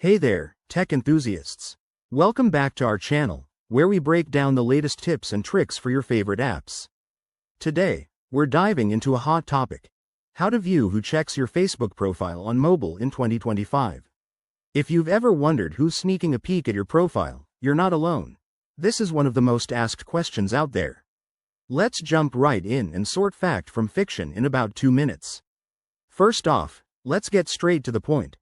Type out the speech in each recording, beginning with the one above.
Hey there, tech enthusiasts. Welcome back to our channel, where we break down the latest tips and tricks for your favorite apps. Today, we're diving into a hot topic: how to view who checks your Facebook profile on mobile in 2025. If you've ever wondered who's sneaking a peek at your profile, you're not alone. This is one of the most asked questions out there. Let's jump right in and sort fact from fiction in about 2 minutes. First off, let's get straight to the point.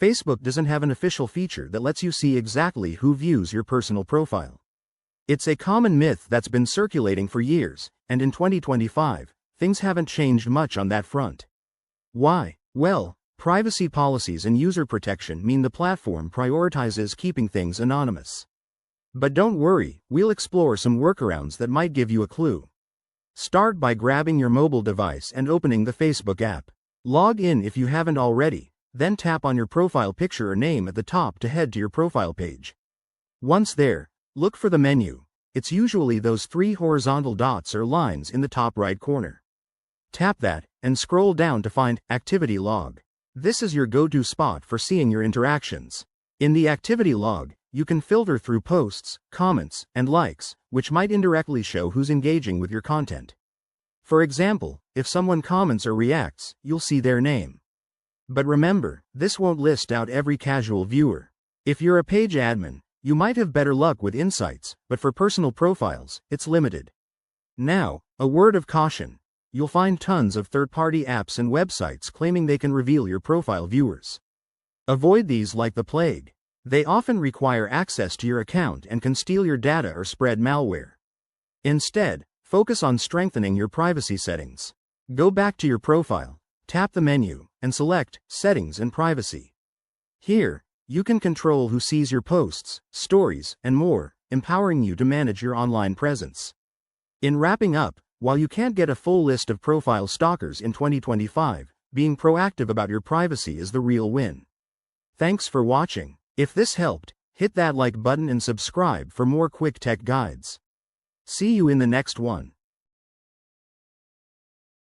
Facebook doesn't have an official feature that lets you see exactly who views your personal profile. It's a common myth that's been circulating for years, and in 2025, things haven't changed much on that front. Why? Well, privacy policies and user protection mean the platform prioritizes keeping things anonymous. But don't worry, we'll explore some workarounds that might give you a clue. Start by grabbing your mobile device and opening the Facebook app. Log in if you haven't already. Then tap on your profile picture or name at the top to head to your profile page. Once there, look for the menu. It's usually those 3 horizontal dots or lines in the top right corner. Tap that, and scroll down to find Activity Log. This is your go-to spot for seeing your interactions. In the Activity Log, you can filter through posts, comments, and likes, which might indirectly show who's engaging with your content. For example, if someone comments or reacts, you'll see their name. But remember, this won't list out every casual viewer. If you're a page admin, you might have better luck with insights, but for personal profiles, it's limited. Now, a word of caution. You'll find tons of third-party apps and websites claiming they can reveal your profile viewers. Avoid these like the plague. They often require access to your account and can steal your data or spread malware. Instead, focus on strengthening your privacy settings. Go back to your profile, tap the menu, and select Settings and Privacy. Here, you can control who sees your posts, stories, and more, empowering you to manage your online presence. In wrapping up, while you can't get a full list of profile stalkers in 2025, being proactive about your privacy is the real win. Thanks for watching. If this helped, hit that like button and subscribe for more quick tech guides. See you in the next one.